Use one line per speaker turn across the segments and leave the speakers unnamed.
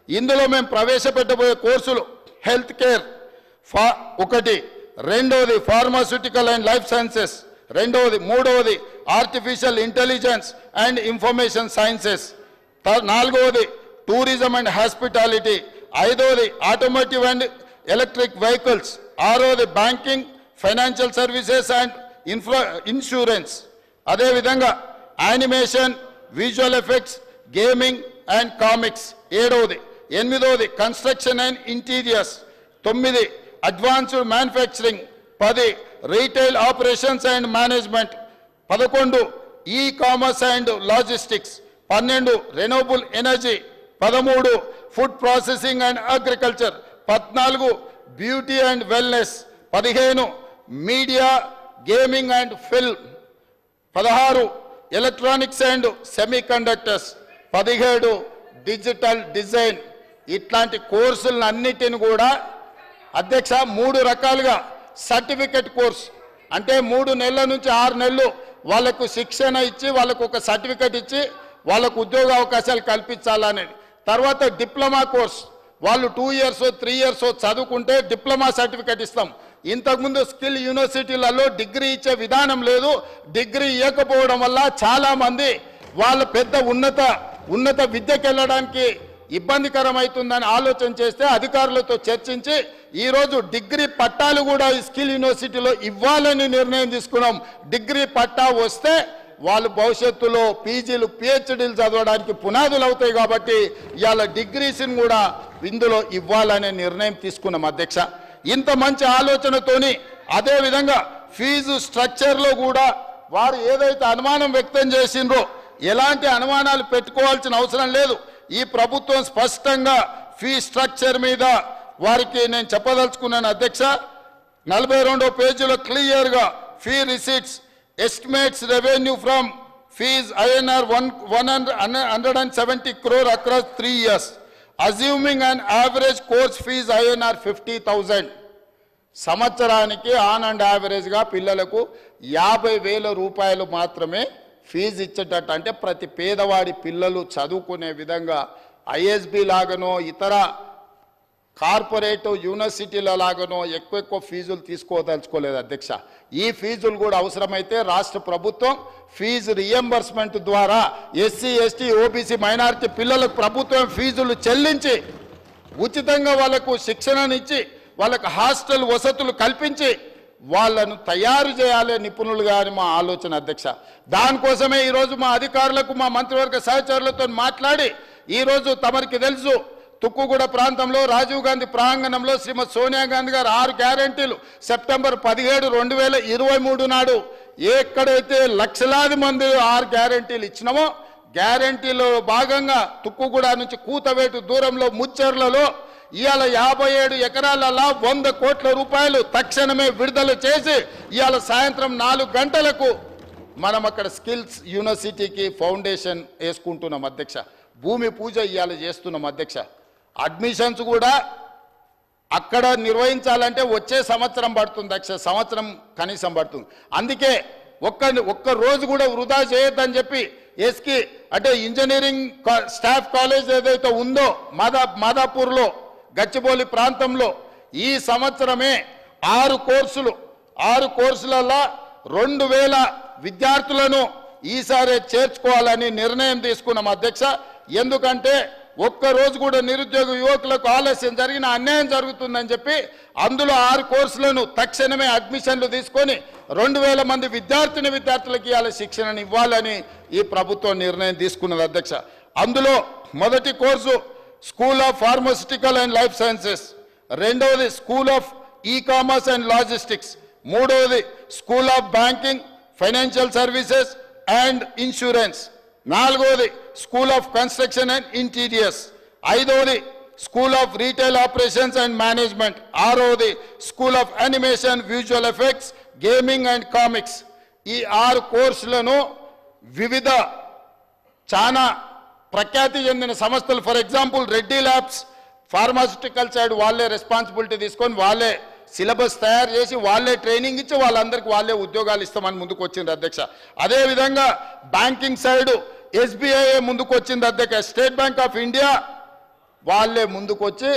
ఇందులో మేము ప్రవేశపెట్టబోయే కోర్సులు హెల్త్ కేర్ ఒకటి, రెండోది ఫార్మాస్యూటికల్ అండ్ లైఫ్ సైన్సెస్, మూడవది artificial intelligence and information sciences, నాలుగవది టూరిజం అండ్ హాస్పిటాలిటీ, ఐదవది ఆటోమోటివ్ అండ్ ఎలక్ట్రిక్ వెహికల్స్, ఆరవది banking, financial services and insurance, అదేవిధంగా animation, visual effects, gaming and comics, ఏడవది, ఎనిమిదవది construction and interiors, 9 advanced manufacturing, 10 retail operations and management, 11 e commerce and logistics, 12 renewable energy, 13 food processing and agriculture, 14 beauty and wellness, 15 media gaming and film, 16 electronics and semiconductors, 17 digital design. ఇట్లాంటి కోర్సులన్నిటిని కూడా అధ్యక్ష 3 రకాలుగా certificate course అంటే 3 నెలల నుంచి 6 నెలలు వాళ్ళకు శిక్షణ ఇచ్చి వాళ్ళకు ఒక సర్టిఫికెట్ ఇచ్చి వాళ్ళకు ఉద్యోగ అవకాశాలు కల్పించాలనేది. తర్వాత డిప్లొమా కోర్స్ వాళ్ళు 2 ఇయర్స్ 3 ఇయర్స్ చదువుకుంటే డిప్లొమా సర్టిఫికెట్ ఇస్తాం. ఇంతకుముందు స్కిల్ యూనివర్సిటీలలో డిగ్రీ ఇచ్చే విధానం లేదు. డిగ్రీ ఇవ్వకపోవడం వల్ల చాలామంది వాళ్ళ పెద్ద ఉన్నత విద్యకు వెళ్ళడానికి ఇబ్బందికరమవుతుందని ఆలోచన చేస్తే అధికారులతో చర్చించి ఈరోజు డిగ్రీ పట్టాలు కూడా ఈ స్కిల్ యూనివర్సిటీలో ఇవ్వాలని నిర్ణయం తీసుకున్నాం. డిగ్రీ పట్టా వస్తే వాళ్ళు భవిష్యత్తులో పీజీలు పిహెచ్డీలు చదవడానికి పునాదులు అవుతాయి కాబట్టి ఇవాళ డిగ్రీస్ని కూడా ఇందులో ఇవ్వాలనే నిర్ణయం తీసుకున్నాం అధ్యక్ష. ఇంత మంచి ఆలోచనతోని అదేవిధంగా ఫీజు స్ట్రక్చర్లో కూడా వారు ఏదైతే అనుమానం వ్యక్తం చేసిండ్రో ఎలాంటి అనుమానాలు పెట్టుకోవాల్సిన అవసరం లేదు. ఈ ప్రభుత్వం స్పష్టంగా ఫీ స్ట్రక్చర్ మీద వారికి నేను చెప్పదలుచుకున్నాను అధ్యక్ష. 42వ పేజీలో క్లియర్గా fee receipts estimates revenue from fees INR 170 crore across 3 years assuming an average course fees INR 50,000. సంవత్సరానికి ఆన్ అండ్ యావరేజ్గా పిల్లలకు 50,000 రూపాయలు మాత్రమే ఫీజు ఇచ్చేటట్టు అంటే ప్రతి పేదవాడి పిల్లలు చదువుకునే విధంగా ISB లాగానో ఇతర కార్పొరేట్ యూనివర్సిటీల లాగానో ఎక్కువ ఫీజులు తీసుకోదలుచుకోలేదు అధ్యక్ష. ఈ ఫీజులు కూడా అవసరమైతే రాష్ట్ర ప్రభుత్వం ఫీజు రియంబర్స్మెంట్ ద్వారా SC ST OBC మైనారిటీ పిల్లలకు ప్రభుత్వం ఫీజులు చెల్లించి ఉచితంగా వాళ్ళకు శిక్షణనిచ్చి వాళ్ళకు హాస్టల్ వసతులు కల్పించి వాళ్ళను తయారు చేయాలి నిపుణులుగా అని మా ఆలోచన అధ్యక్ష. దానికోసమే ఈరోజు మా అధికారులకు మా మంత్రివర్గ సహచరులతో మాట్లాడి ఈరోజు తమరికి తెలుసు తుక్కుగూడ ప్రాంతంలో రాజీవ్ గాంధీ ప్రాంగణంలో శ్రీమతి సోనియా గాంధీ గారు 6 గ్యారెంటీలు సెప్టెంబర్ 17, 2023 నాడు ఎక్కడైతే లక్షలాది మంది 6 గ్యారెంటీలు ఇచ్చినామో గ్యారెంటీలో భాగంగా తుక్కుగూడ నుంచి కూతవేటు దూరంలో ముచ్చెర్లలో ఇవాళ 57 ఎకరాలలో 100 కోట్ల రూపాయలు తక్షణమే విడుదల చేసి ఇవాళ సాయంత్రం 4 గంటలకు మనం అక్కడ స్కిల్స్ యూనివర్సిటీకి ఫౌండేషన్ వేసుకుంటున్నాం అధ్యక్ష. భూమి పూజ ఇవాళ చేస్తున్నాం అధ్యక్ష. అడ్మిషన్స్ కూడా అక్కడ నిర్వహించాలంటే వచ్చే సంవత్సరం పడుతుంది అధ్యక్ష, సంవత్సరం కనీసం పడుతుంది. అందుకే ఒక్క రోజు కూడా వృధా చేయొద్దని చెప్పి ఎస్కి అంటే ఇంజనీరింగ్ స్టాఫ్ కాలేజ్ ఏదైతే ఉందో మాదాపూర్లో గచ్చిబౌలి ప్రాంతంలో ఈ సంవత్సరమే 6 కోర్సులలో 2,000 విద్యార్థులను ఈసారి చేర్చుకోవాలని నిర్ణయం తీసుకున్నాం అధ్యక్ష. ఎందుకంటే ఒక్కరోజు కూడా నిరుద్యోగ యువకులకు ఆలస్యం జరిగిన అన్యాయం జరుగుతుందని చెప్పి అందులో 6 కోర్సులను తక్షణమే అడ్మిషన్లు తీసుకొని 2,000 మంది విద్యార్థులకు ఇవాళ శిక్షణను ఇవ్వాలని ఈ ప్రభుత్వం నిర్ణయం తీసుకున్నది అధ్యక్ష. అందులో మొదటి course school of pharmaceutical and life sciences, రెండవది school of e commerce and logistics, మూడవది school of banking, financial services and insurance, నాలుగవది school of construction and interiors, ఐదవది school of retail operations and management, ఆరవది school of animation, visual effects, gaming and comics. ఈ 6 కోర్సులను వివిధ చాలా ప్రఖ్యాతి చెందిన సంస్థలు for example Reddy labs pharmaceutical side వాళ్ళే రెస్పాన్సిబిలిటీ తీసుకొని వాళ్ళే సిలబస్ తయారు చేసి వాళ్ళే ట్రైనింగ్ ఇచ్చి వాళ్ళందరికీ వాళ్ళే ఉద్యోగాలు ఇస్తామని ముందుకు వచ్చింది అధ్యక్ష. అదేవిధంగా బ్యాంకింగ్ సైడ్ SBI ముందుకు వచ్చింది అధ్యక్ష. స్టేట్ బ్యాంక్ ఆఫ్ ఇండియా వాళ్ళే ముందుకొచ్చి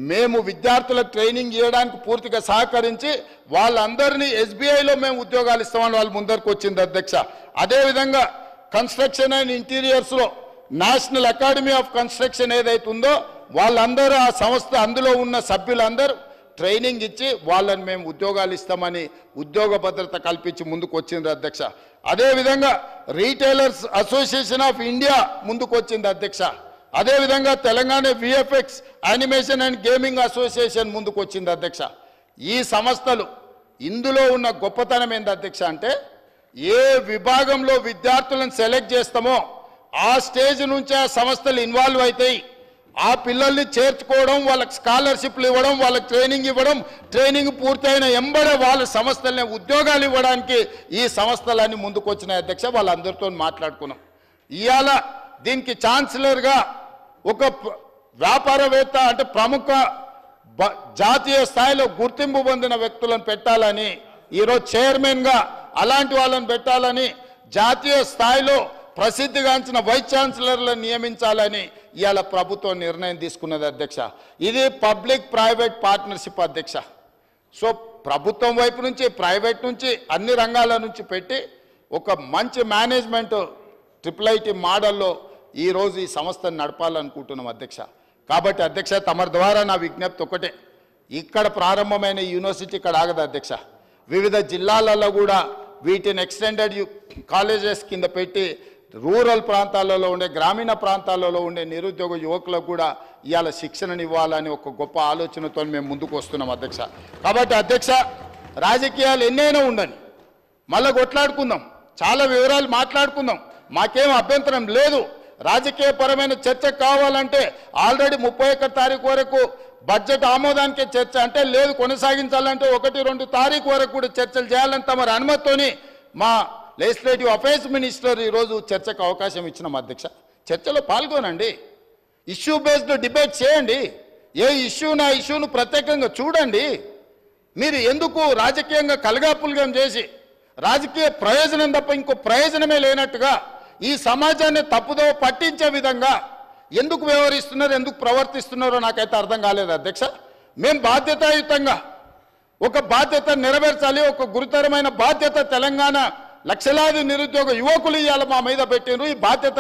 మేము విద్యార్థులకు ట్రైనింగ్ ఇవ్వడానికి పూర్తిగా సహకరించి వాళ్ళందరినీ ఎస్బీఐలో మేము ఉద్యోగాలు ఇస్తామని వాళ్ళు ముందరకు వచ్చింది అధ్యక్ష. అదేవిధంగా కన్స్ట్రక్షన్ అండ్ ఇంటీరియర్స్లో నేషనల్ అకాడమీ ఆఫ్ కన్స్ట్రక్షన్ ఏదైతే ఉందో వాళ్ళందరూ ఆ సంస్థ అందులో ఉన్న సభ్యులందరూ ట్రైనింగ్ ఇచ్చి వాళ్ళని మేము ఉద్యోగాలు ఇస్తామని ఉద్యోగ భద్రత కల్పించి ముందుకు వచ్చింది అధ్యక్ష. అదేవిధంగా రీటైలర్స్ అసోసియేషన్ ఆఫ్ ఇండియా ముందుకు వచ్చింది అధ్యక్ష. అదేవిధంగా Telangana VFX animation and gaming association ముందుకు వచ్చింది అధ్యక్ష. ఈ సంస్థలు ఇందులో ఉన్న గొప్పతనం ఏంది అధ్యక్ష అంటే ఏ విభాగంలో విద్యార్థులను సెలెక్ట్ చేస్తామో ఆ స్టేజ్ నుంచే ఆ సంస్థలు ఇన్వాల్వ్ అవుతాయి. ఆ పిల్లల్ని చేర్చుకోవడం, వాళ్ళకి స్కాలర్షిప్లు ఇవ్వడం, వాళ్ళకి ట్రైనింగ్ ఇవ్వడం, ట్రైనింగ్ పూర్తయిన ఎంబడే వాళ్ళ సంస్థలనే ఉద్యోగాలు ఇవ్వడానికి ఈ సంస్థలన్నీ ముందుకు వచ్చినాయి అధ్యక్ష. వాళ్ళందరితో మాట్లాడుకున్నాం. ఇవాళ దీనికి ఛాన్సలర్గా ఒక వ్యాపారవేత్త అంటే ప్రముఖ జాతీయ స్థాయిలో గుర్తింపు పొందిన వ్యక్తులను పెట్టాలని, ఈరోజు చైర్మన్గా అలాంటి వాళ్ళని పెట్టాలని, జాతీయ స్థాయిలో ప్రసిద్ధిగాంచిన వైస్ ఛాన్సలర్లను నియమించాలని ఇవాళ ప్రభుత్వం నిర్ణయం తీసుకున్నది అధ్యక్ష. ఇది పబ్లిక్ ప్రైవేట్ పార్ట్నర్షిప్ అధ్యక్ష. సో ప్రభుత్వం వైపు నుంచి, ప్రైవేట్ నుంచి, అన్ని రంగాల నుంచి పెట్టి ఒక మంచి మేనేజ్మెంట్ IIIT మోడల్లో ఈరోజు ఈ సంస్థను నడపాలనుకుంటున్నాం అధ్యక్ష. కాబట్టి అధ్యక్ష తమరి ద్వారా నా విజ్ఞప్తి ఒకటే, ఇక్కడ ప్రారంభమైన యూనివర్సిటీ ఇక్కడ ఆగదు అధ్యక్ష. వివిధ జిల్లాలలో కూడా వీటిని ఎక్స్టెండెడ్ కాలేజెస్ కింద పెట్టి రూరల్ ప్రాంతాలలో ఉండే, గ్రామీణ ప్రాంతాలలో ఉండే నిరుద్యోగ యువకులకు కూడా ఇవాళ శిక్షణను ఇవ్వాలని ఒక గొప్ప ఆలోచనతో మేము ముందుకు వస్తున్నాం అధ్యక్ష. కాబట్టి అధ్యక్ష రాజకీయాలు ఎన్నైనా ఉండని మళ్ళీ కొట్లాడుకుందాం, చాలా వివరాలు మాట్లాడుకుందాం, మాకేం అభ్యంతరం లేదు. రాజకీయపరమైన చర్చ కావాలంటే ఆల్రెడీ 31 తారీఖు వరకు బడ్జెట్ ఆమోదానికే చర్చ అంటే లేదు, కొనసాగించాలంటే 1-2 తారీఖు వరకు కూడా చర్చలు చేయాలని తమ అనుమతితోని మా లెజిస్లేటివ్ అఫైర్స్ మినిస్టర్ ఈరోజు చర్చకు అవకాశం ఇచ్చినాం అధ్యక్ష. చర్చలో పాల్గొనండి, ఇష్యూ బేస్డ్ డిబేట్ చేయండి, ఏ ఇష్యూను ఆ ఇష్యూను ప్రత్యేకంగా చూడండి. మీరు ఎందుకు రాజకీయంగా కలగాపులగం చేసి రాజకీయ ప్రయోజనం తప్ప ఇంకో ప్రయోజనమే లేనట్టుగా ఈ సమాజాన్ని తప్పుదో పట్టించే విధంగా ఎందుకు వ్యవహరిస్తున్నారు, ఎందుకు ప్రవర్తిస్తున్నారో నాకైతే అర్థం కాలేదు అధ్యక్ష. మేము బాధ్యతాయుతంగా ఒక బాధ్యత నెరవేర్చాలి, ఒక గురుతరమైన బాధ్యత తెలంగాణ లక్షలాది నిరుద్యోగ యువకులు ఇవాళ మా మీద పెట్టినారు. ఈ బాధ్యత